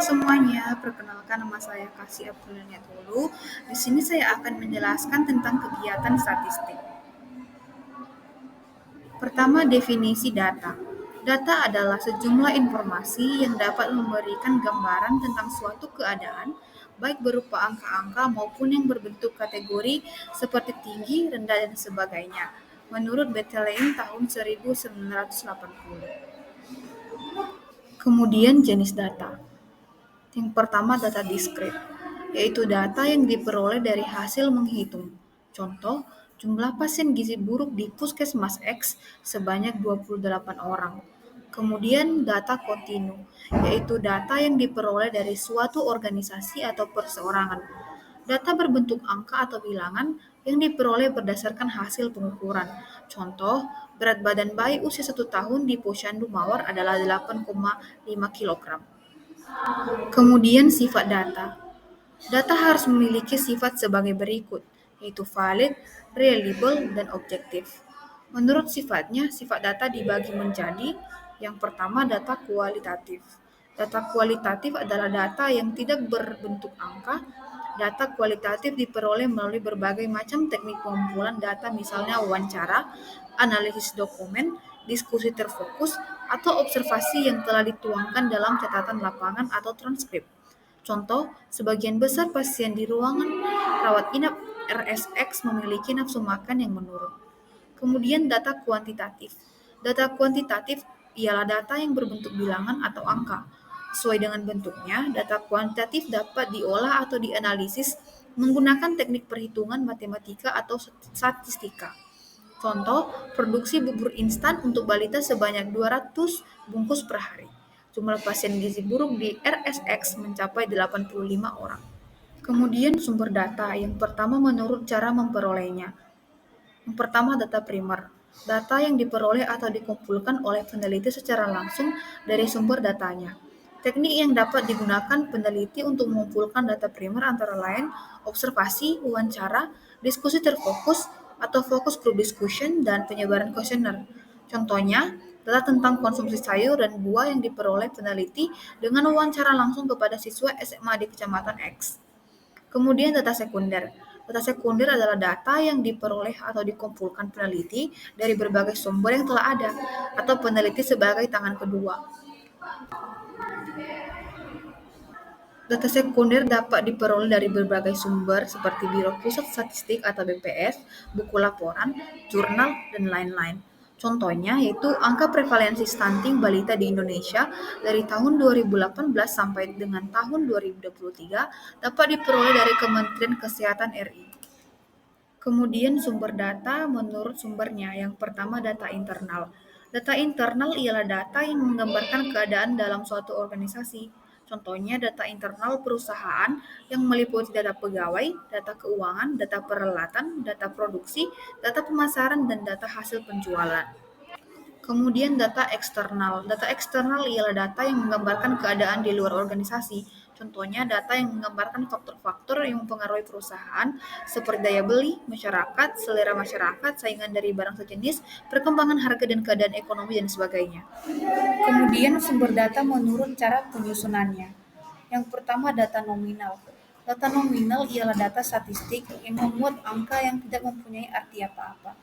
semuanya, perkenalkan nama saya Kasih Aprilia Tulu. Di sini saya akan menjelaskan tentang kegiatan statistik. Pertama, definisi data. Data adalah sejumlah informasi yang dapat memberikan gambaran tentang suatu keadaan, baik berupa angka-angka maupun yang berbentuk kategori seperti tinggi, rendah, dan sebagainya. Menurut Bettelheim tahun 1980. Kemudian jenis data. Yang pertama, data diskrit, yaitu data yang diperoleh dari hasil menghitung. Contoh, jumlah pasien gizi buruk di Puskesmas X sebanyak 28 orang. Kemudian data kontinu, yaitu data yang diperoleh dari suatu organisasi atau perseorangan. Data berbentuk angka atau bilangan yang diperoleh berdasarkan hasil pengukuran. Contoh, berat badan bayi usia 1 tahun di Posyandu Mawar adalah 8,5 kg. Kemudian sifat data. Data harus memiliki sifat sebagai berikut, yaitu valid, reliable, dan objektif. Menurut sifatnya, sifat data dibagi menjadi yang pertama data kualitatif. Data kualitatif adalah data yang tidak berbentuk angka. Data kualitatif diperoleh melalui berbagai macam teknik pengumpulan data, misalnya wawancara, analisis dokumen, diskusi terfokus, atau observasi yang telah dituangkan dalam catatan lapangan atau transkrip. Contoh, sebagian besar pasien di ruangan rawat inap RSX memiliki nafsu makan yang menurun. Kemudian data kuantitatif. Data kuantitatif ialah data yang berbentuk bilangan atau angka. Sesuai dengan bentuknya, data kuantitatif dapat diolah atau dianalisis menggunakan teknik perhitungan matematika atau statistika. Contoh, produksi bubur instan untuk balita sebanyak 200 bungkus per hari. Jumlah pasien gizi buruk di RSX mencapai 85 orang. Kemudian sumber data, yang pertama menurut cara memperolehnya. Yang pertama, data primer. Data yang diperoleh atau dikumpulkan oleh peneliti secara langsung dari sumber datanya. Teknik yang dapat digunakan peneliti untuk mengumpulkan data primer antara lain observasi, wawancara, diskusi terfokus, atau focus group discussion, dan penyebaran kuesioner. Contohnya, data tentang konsumsi sayur dan buah yang diperoleh peneliti dengan wawancara langsung kepada siswa SMA di Kecamatan X. Kemudian data sekunder. Data sekunder adalah data yang diperoleh atau dikumpulkan peneliti dari berbagai sumber yang telah ada, atau peneliti sebagai tangan kedua. Data sekunder dapat diperoleh dari berbagai sumber seperti Biro Pusat Statistik atau BPS, buku laporan, jurnal, dan lain-lain. Contohnya yaitu angka prevalensi stunting balita di Indonesia dari tahun 2018 sampai dengan tahun 2023 dapat diperoleh dari Kementerian Kesehatan RI. Kemudian sumber data menurut sumbernya. Yang pertama, data internal. Data internal ialah data yang menggambarkan keadaan dalam suatu organisasi. Contohnya data internal perusahaan yang meliputi data pegawai, data keuangan, data peralatan, data produksi, data pemasaran, dan data hasil penjualan. Kemudian data eksternal. Data eksternal ialah data yang menggambarkan keadaan di luar organisasi. Contohnya data yang menggambarkan faktor-faktor yang mempengaruhi perusahaan seperti daya beli, masyarakat, selera masyarakat, saingan dari barang sejenis, perkembangan harga dan keadaan ekonomi, dan sebagainya. Kemudian sumber data menurut cara penyusunannya. Yang pertama, data nominal. Data nominal ialah data statistik yang memuat angka yang tidak mempunyai arti apa-apa.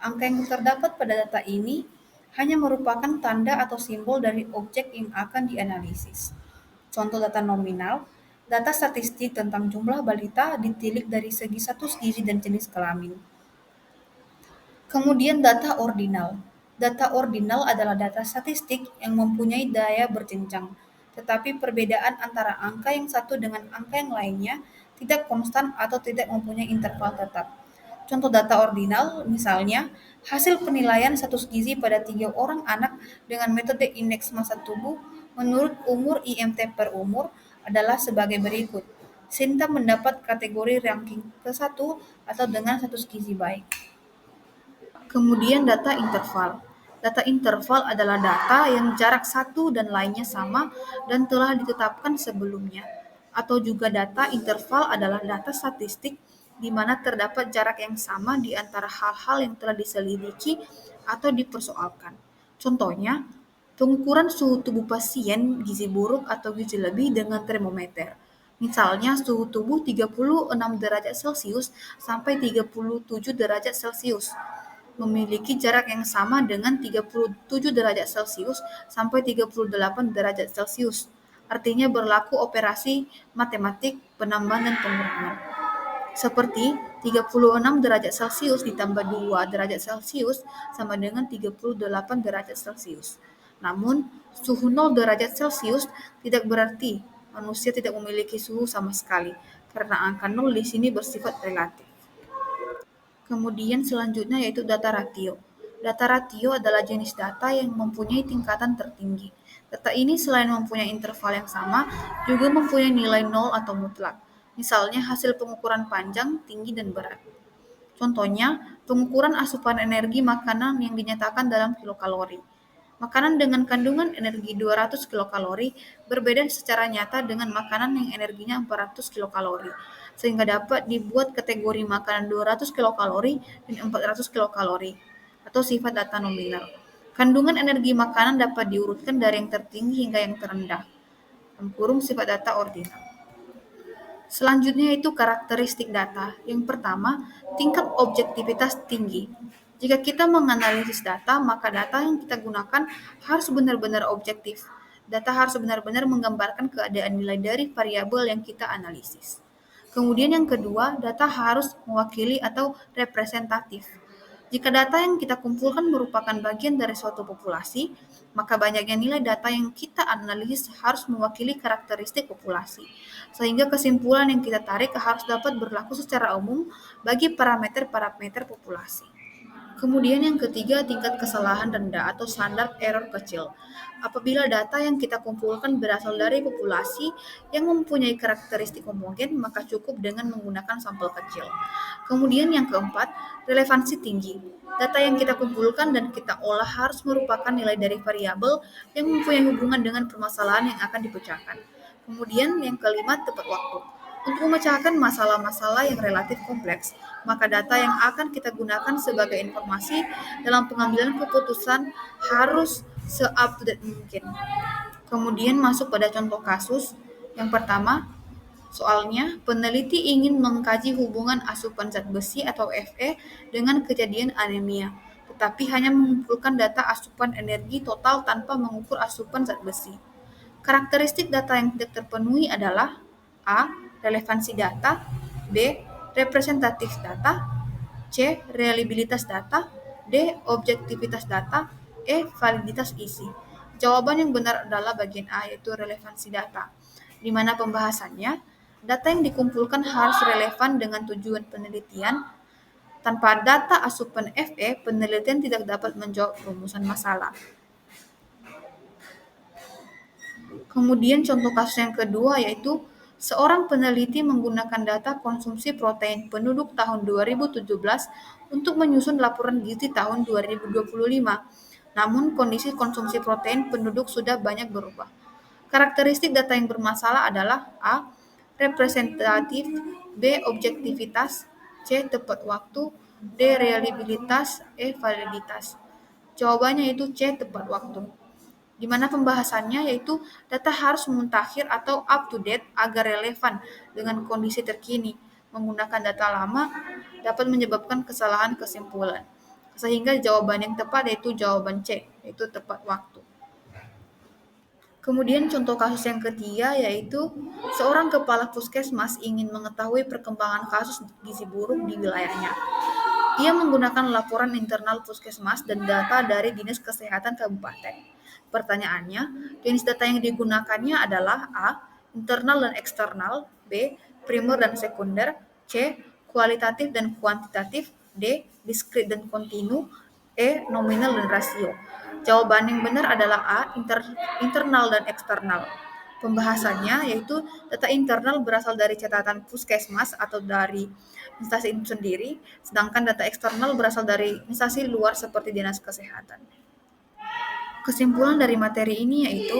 Angka yang terdapat pada data ini hanya merupakan tanda atau simbol dari objek yang akan dianalisis. Contoh data nominal, data statistik tentang jumlah balita ditilik dari segi status gizi dan jenis kelamin. Kemudian data ordinal. Data ordinal adalah data statistik yang mempunyai daya berjenjang, tetapi perbedaan antara angka yang satu dengan angka yang lainnya tidak konstan atau tidak mempunyai interval tetap. Contoh data ordinal, misalnya, hasil penilaian status gizi pada 3 orang anak dengan metode indeks massa tubuh menurut umur IMT per umur adalah sebagai berikut. Sinta mendapat kategori ranking ke-1 atau dengan status gizi baik. Kemudian data interval. Data interval adalah data yang jarak satu dan lainnya sama dan telah ditetapkan sebelumnya. Atau juga data interval adalah data statistik di mana terdapat jarak yang sama di antara hal-hal yang telah diselidiki atau dipersoalkan. Contohnya, Pengukuran suhu tubuh pasien gizi buruk atau gizi lebih dengan termometer. Misalnya suhu tubuh 36 derajat Celcius sampai 37 derajat Celcius memiliki jarak yang sama dengan 37 derajat Celcius sampai 38 derajat Celcius. Artinya berlaku operasi matematik penambahan dan pengurangan. Seperti 36 derajat Celcius ditambah 2 derajat Celcius sama dengan 38 derajat Celcius. Namun, suhu 0 derajat Celcius tidak berarti manusia tidak memiliki suhu sama sekali, karena angka 0 di sini bersifat relatif. Kemudian selanjutnya yaitu data ratio. Data ratio adalah jenis data yang mempunyai tingkatan tertinggi. Data ini selain mempunyai interval yang sama, juga mempunyai nilai nol atau mutlak. Misalnya hasil pengukuran panjang, tinggi, dan berat. Contohnya, pengukuran asupan energi makanan yang dinyatakan dalam kilokalori. Makanan dengan kandungan energi 200 kilokalori berbeda secara nyata dengan makanan yang energinya 400 kilokalori, sehingga dapat dibuat kategori makanan 200 kilokalori dan 400 kilokalori, atau sifat data nominal. Kandungan energi makanan dapat diurutkan dari yang tertinggi hingga yang terendah. Kurung sifat data ordinal. Selanjutnya itu karakteristik data. Yang pertama, tingkat objektivitas tinggi. Jika kita menganalisis data, maka data yang kita gunakan harus benar-benar objektif. Data harus benar-benar menggambarkan keadaan nilai dari variabel yang kita analisis. Kemudian yang kedua, data harus mewakili atau representatif. Jika data yang kita kumpulkan merupakan bagian dari suatu populasi, maka banyaknya nilai data yang kita analisis harus mewakili karakteristik populasi, sehingga kesimpulan yang kita tarik harus dapat berlaku secara umum bagi parameter-parameter populasi. Kemudian yang ketiga, tingkat kesalahan rendah atau standar error kecil. Apabila data yang kita kumpulkan berasal dari populasi yang mempunyai karakteristik homogen, maka cukup dengan menggunakan sampel kecil. Kemudian yang keempat, relevansi tinggi. Data yang kita kumpulkan dan kita olah harus merupakan nilai dari variabel yang mempunyai hubungan dengan permasalahan yang akan dipecahkan. Kemudian yang kelima, tepat waktu. Untuk memecahkan masalah-masalah yang relatif kompleks, maka data yang akan kita gunakan sebagai informasi dalam pengambilan keputusan harus se-up-to-date mungkin. Kemudian masuk pada contoh kasus. Yang pertama, soalnya peneliti ingin mengkaji hubungan asupan zat besi atau Fe dengan kejadian anemia, tetapi hanya mengumpulkan data asupan energi total tanpa mengukur asupan zat besi. Karakteristik data yang tidak terpenuhi adalah A. Relevansi data, B. Representatif data, C. Reliabilitas data, D. Objektivitas data, E. Validitas isi. Jawaban yang benar adalah bagian A, yaitu relevansi data, di mana pembahasannya, data yang dikumpulkan harus relevan dengan tujuan penelitian. Tanpa data asupan Fe, penelitian tidak dapat menjawab rumusan masalah. Kemudian contoh kasus yang kedua yaitu seorang peneliti menggunakan data konsumsi protein penduduk tahun 2017 untuk menyusun laporan gizi tahun 2025. Namun kondisi konsumsi protein penduduk sudah banyak berubah. Karakteristik data yang bermasalah adalah A. Representatif, B. Objektivitas, C. Tepat waktu, D. Reliabilitas, E. Validitas. Jawabannya itu C. Tepat waktu, di mana pembahasannya yaitu data harus mutakhir atau up to date agar relevan dengan kondisi terkini. Menggunakan data lama dapat menyebabkan kesalahan kesimpulan. Sehingga jawaban yang tepat yaitu jawaban C, yaitu tepat waktu. Kemudian contoh kasus yang ketiga yaitu seorang kepala puskesmas ingin mengetahui perkembangan kasus gizi buruk di wilayahnya. Ia menggunakan laporan internal puskesmas dan data dari Dinas Kesehatan Kabupaten. Pertanyaannya, jenis data yang digunakannya adalah A. Internal dan eksternal, B. Primer dan sekunder, C. Kualitatif dan kuantitatif, D. Diskrit dan kontinu, E. Nominal dan rasio. Jawaban yang benar adalah A. Internal dan eksternal. Pembahasannya yaitu data internal berasal dari catatan puskesmas atau dari instansi itu sendiri, sedangkan data eksternal berasal dari instansi luar seperti Dinas Kesehatan. Kesimpulan dari materi ini yaitu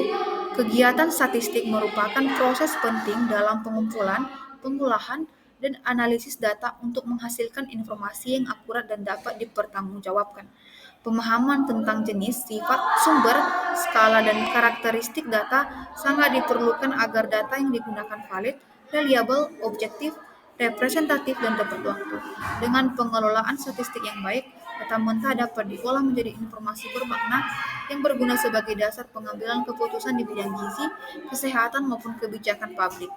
kegiatan statistik merupakan proses penting dalam pengumpulan, pengolahan, dan analisis data untuk menghasilkan informasi yang akurat dan dapat dipertanggungjawabkan. Pemahaman tentang jenis, sifat, sumber, skala, dan karakteristik data sangat diperlukan agar data yang digunakan valid, reliable, objektif, representatif, dan tepat waktu. Dengan pengelolaan statistik yang baik, data mentah dapat diolah menjadi informasi bermakna yang berguna sebagai dasar pengambilan keputusan di bidang gizi, kesehatan, maupun kebijakan publik.